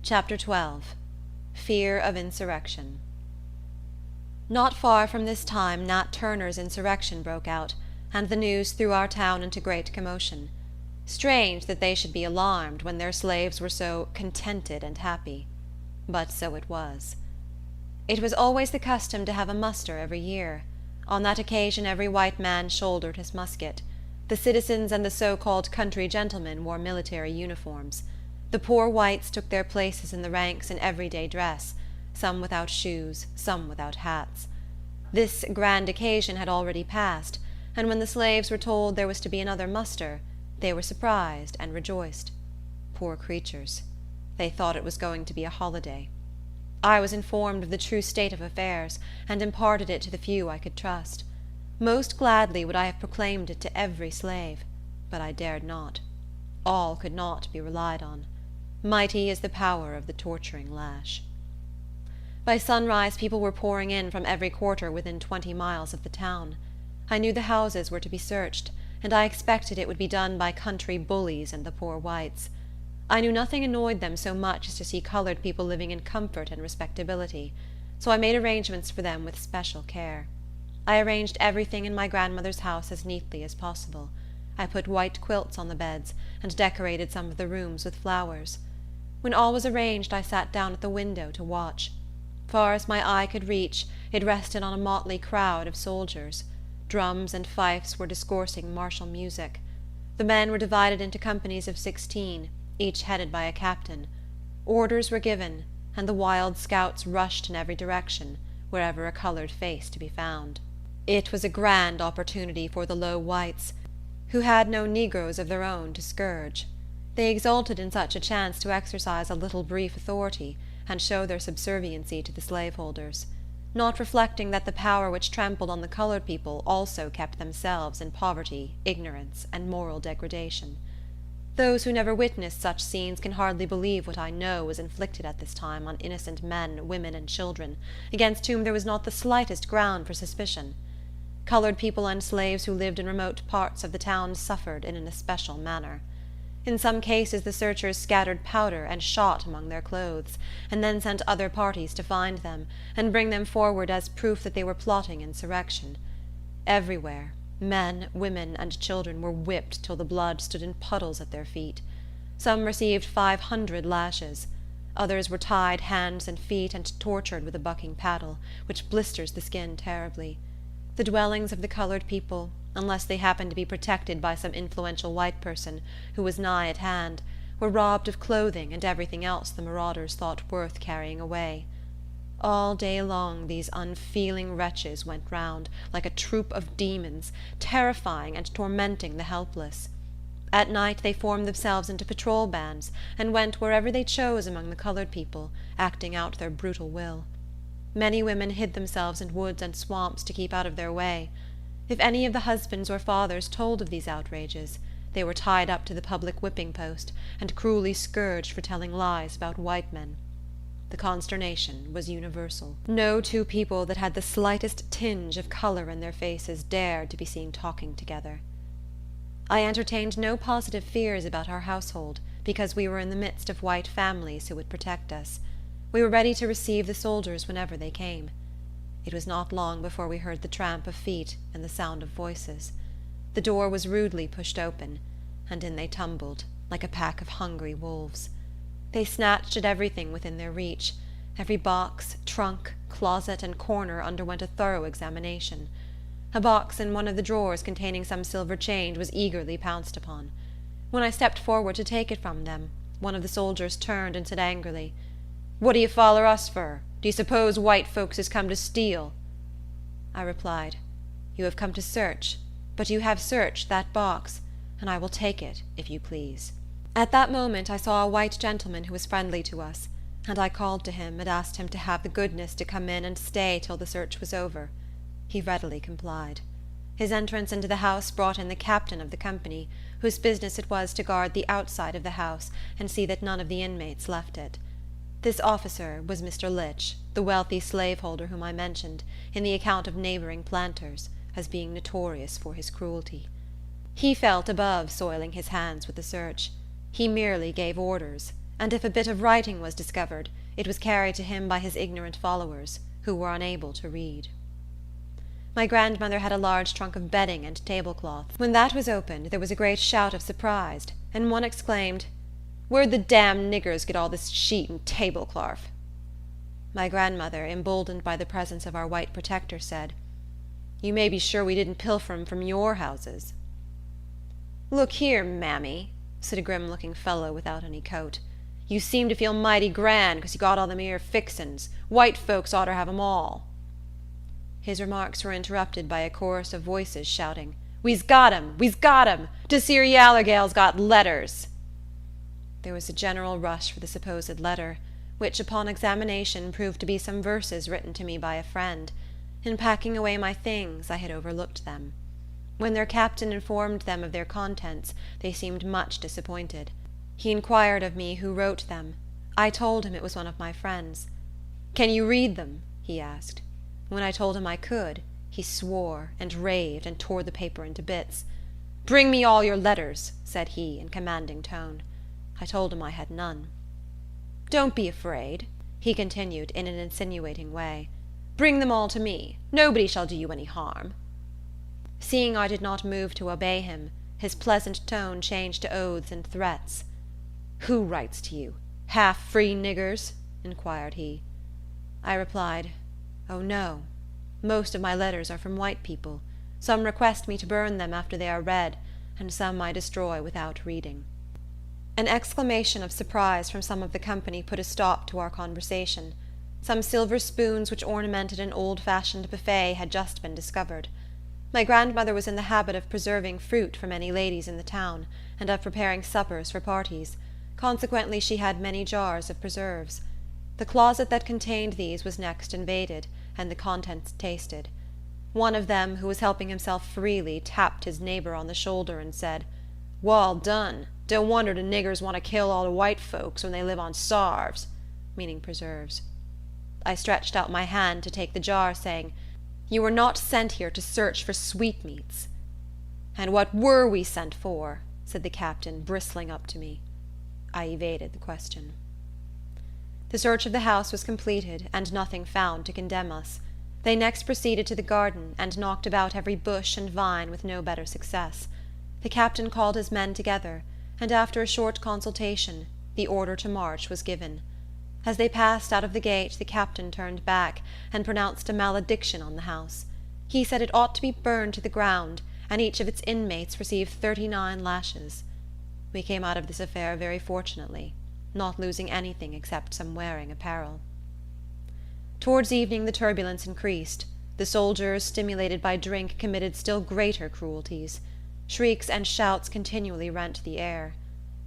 Chapter 12. Fear of Insurrection. Not far from this time Nat Turner's insurrection broke out, and the news threw our town into great commotion. Strange that they should be alarmed when their slaves were so contented and happy. But so it was. It was always the custom to have a muster every year. On that occasion every white man shouldered his musket. The citizens and the so-called country gentlemen wore military uniforms. The poor whites took their places in the ranks in everyday dress, some without shoes, some without hats. This grand occasion had already passed, and when the slaves were told there was to be another muster, they were surprised and rejoiced. Poor creatures! They thought it was going to be a holiday. I was informed of the true state of affairs, and imparted it to the few I could trust. Most gladly would I have proclaimed it to every slave, but I dared not. All could not be relied on. Mighty is the power of the torturing lash. By sunrise people were pouring in from every quarter within 20 miles of the town. I knew the houses were to be searched, and I expected it would be done by country bullies and the poor whites. I knew nothing annoyed them so much as to see colored people living in comfort and respectability, so I made arrangements for them with special care. I arranged everything in my grandmother's house as neatly as possible. I put white quilts on the beds, and decorated some of the rooms with flowers. When all was arranged, I sat down at the window to watch. Far as my eye could reach, it rested on a motley crowd of soldiers. Drums and fifes were discoursing martial music. The men were divided into companies of 16, each headed by a captain. Orders were given, and the wild scouts rushed in every direction, wherever a colored face to be found. It was a grand opportunity for the low whites, who had no negroes of their own to scourge. They exulted in such a chance to exercise a little brief authority, and show their subserviency to the slaveholders, not reflecting that the power which trampled on the colored people also kept themselves in poverty, ignorance, and moral degradation. Those who never witnessed such scenes can hardly believe what I know was inflicted at this time on innocent men, women, and children, against whom there was not the slightest ground for suspicion. Colored people and slaves who lived in remote parts of the town suffered in an especial manner. In some cases the searchers scattered powder and shot among their clothes, and then sent other parties to find them, and bring them forward as proof that they were plotting insurrection. Everywhere, men, women, and children were whipped till the blood stood in puddles at their feet. Some received 500 lashes. Others were tied hands and feet and tortured with a bucking paddle, which blisters the skin terribly. The dwellings of the colored people, unless they happened to be protected by some influential white person who was nigh at hand, were robbed of clothing and everything else the marauders thought worth carrying away. All day long these unfeeling wretches went round, like a troop of demons, terrifying and tormenting the helpless. At night they formed themselves into patrol bands, and went wherever they chose among the colored people, acting out their brutal will. Many women hid themselves in woods and swamps to keep out of their way. If any of the husbands or fathers told of these outrages, they were tied up to the public whipping post, and cruelly scourged for telling lies about white men. The consternation was universal. No two people that had the slightest tinge of color in their faces dared to be seen talking together. I entertained no positive fears about our household, because we were in the midst of white families who would protect us. We were ready to receive the soldiers whenever they came. It was not long before we heard the tramp of feet and the sound of voices. The door was rudely pushed open, and in they tumbled, like a pack of hungry wolves. They snatched at everything within their reach. Every box, trunk, closet, and corner underwent a thorough examination. A box in one of the drawers containing some silver change was eagerly pounced upon. When I stepped forward to take it from them, one of the soldiers turned and said angrily, "What do you foller us for? Do you suppose white folks is come to steal?" I replied, "You have come to search, but you have searched that box, and I will take it, if you please." At that moment I saw a white gentleman who was friendly to us, and I called to him and asked him to have the goodness to come in and stay till the search was over. He readily complied. His entrance into the house brought in the captain of the company, whose business it was to guard the outside of the house and see that none of the inmates left it. This officer was Mr. Litch, the wealthy slaveholder whom I mentioned, in the account of neighboring planters, as being notorious for his cruelty. He felt above soiling his hands with the search. He merely gave orders, and if a bit of writing was discovered, it was carried to him by his ignorant followers, who were unable to read. My grandmother had a large trunk of bedding and tablecloth. When that was opened, there was a great shout of surprise, and one exclaimed, "Where'd the damned niggers get all this sheet and tablecloth?" My grandmother, emboldened by the presence of our white protector, said, "You may be sure we didn't pilfer 'em from your houses." "Look here, mammy," said a grim-looking fellow without any coat, "you seem to feel mighty grand 'cause you got all them 'ere fixin's. White folks oughter have 'em all." His remarks were interrupted by a chorus of voices shouting, "We's got 'em! We's got 'em! Dis here yaller gal's got letters!" There was a general rush for the supposed letter, which, upon examination, proved to be some verses written to me by a friend. In packing away my things, I had overlooked them. When their captain informed them of their contents, they seemed much disappointed. He inquired of me who wrote them. I told him it was one of my friends. "Can you read them?" he asked. When I told him I could, he swore and raved and tore the paper into bits. "Bring me all your letters," said he, in commanding tone. I told him I had none. "Don't be afraid," he continued, in an insinuating way. "Bring them all to me. Nobody shall do you any harm." Seeing I did not move to obey him, his pleasant tone changed to oaths and threats. "Who writes to you? Half-free niggers?" inquired he. I replied, "Oh, no. Most of my letters are from white people. Some request me to burn them after they are read, and some I destroy without reading." An exclamation of surprise from some of the company put a stop to our conversation. Some silver spoons which ornamented an old-fashioned buffet had just been discovered. My grandmother was in the habit of preserving fruit for many ladies in the town, and of preparing suppers for parties. Consequently, she had many jars of preserves. The closet that contained these was next invaded, and the contents tasted. One of them, who was helping himself freely, tapped his neighbor on the shoulder and said, "Wall done. Don't wonder the niggers want to kill all the white folks when they live on sarves," meaning preserves. I stretched out my hand to take the jar, saying, "You were not sent here to search for sweetmeats." "And what were we sent for?" said the captain, bristling up to me. I evaded the question. The search of the house was completed, and nothing found to condemn us. They next proceeded to the garden, and knocked about every bush and vine with no better success. The captain called his men together, and after a short consultation, the order to march was given. As they passed out of the gate, the captain turned back, and pronounced a malediction on the house. He said it ought to be burned to the ground, and each of its inmates receive 39 lashes. We came out of this affair very fortunately, not losing anything except some wearing apparel. Towards evening the turbulence increased. The soldiers, stimulated by drink, committed still greater cruelties. Shrieks and shouts continually rent the air.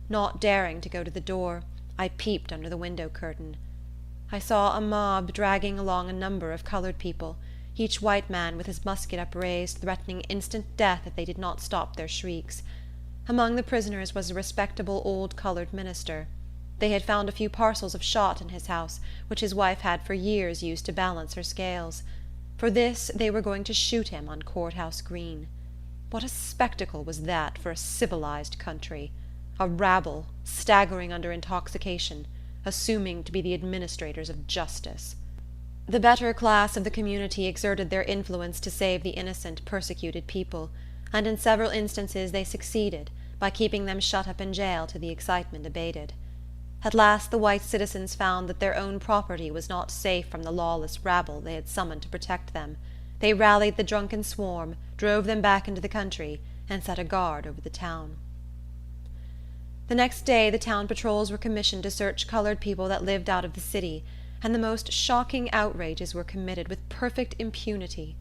Not daring to go to the door, I peeped under the window curtain. I saw a mob dragging along a number of colored people, each white man with his musket upraised, threatening instant death if they did not stop their shrieks. Among the prisoners was a respectable old colored minister. They had found a few parcels of shot in his house, which his wife had for years used to balance her scales. For this they were going to shoot him on Courthouse Green. What a spectacle was that for a civilized country! A rabble, staggering under intoxication, assuming to be the administrators of justice. The better class of the community exerted their influence to save the innocent, persecuted people, and in several instances they succeeded, by keeping them shut up in jail till the excitement abated. At last the white citizens found that their own property was not safe from the lawless rabble they had summoned to protect them. They rallied the drunken swarm, drove them back into the country, and set a guard over the town. The next day the town patrols were commissioned to search colored people that lived out of the city, and the most shocking outrages were committed with perfect impunity.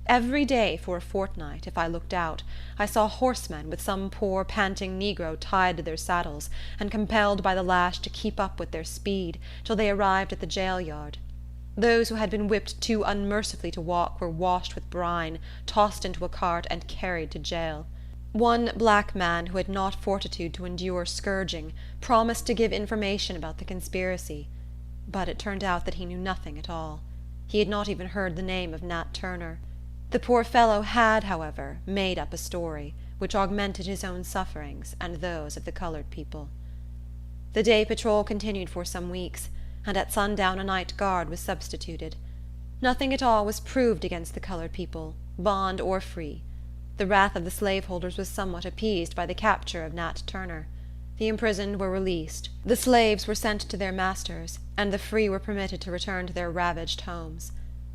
Every day for a fortnight, if I looked out, I saw horsemen with some poor panting negro tied to their saddles, and compelled by the lash to keep up with their speed, till they arrived at the jail yard. Those who had been whipped too unmercifully to walk were washed with brine, tossed into a cart, and carried to jail. One black man, who had not fortitude to endure scourging, promised to give information about the conspiracy. But it turned out that he knew nothing at all. He had not even heard the name of Nat Turner. The poor fellow had, however, made up a story, which augmented his own sufferings and those of the colored people. The day patrol continued for some weeks, and at sundown a night guard was substituted. Nothing at all was proved against the colored people, bond or free. The wrath of the slaveholders was somewhat appeased by the capture of Nat Turner. The imprisoned were released, the slaves were sent to their masters, and the free were permitted to return to their ravaged homes.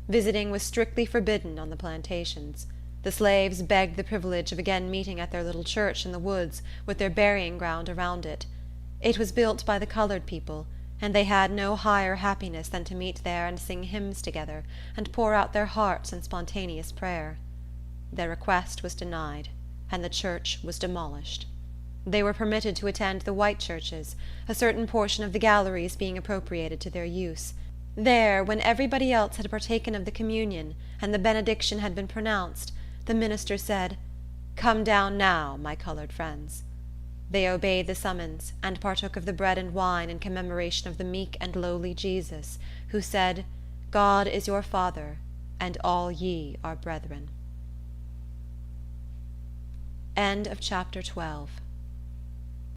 Visiting was strictly forbidden on the plantations. The slaves begged the privilege of again meeting at their little church in the woods, with their burying ground around it. It was built by the colored people, and they had no higher happiness than to meet there and sing hymns together, and pour out their hearts in spontaneous prayer. Their request was denied, and the church was demolished. They were permitted to attend the white churches, a certain portion of the galleries being appropriated to their use. There, when everybody else had partaken of the communion, and the benediction had been pronounced, the minister said, "Come down now, my colored friends." They obeyed the summons, and partook of the bread and wine in commemoration of the meek and lowly Jesus, who said, "God is your Father, and all ye are brethren." End of chapter 12.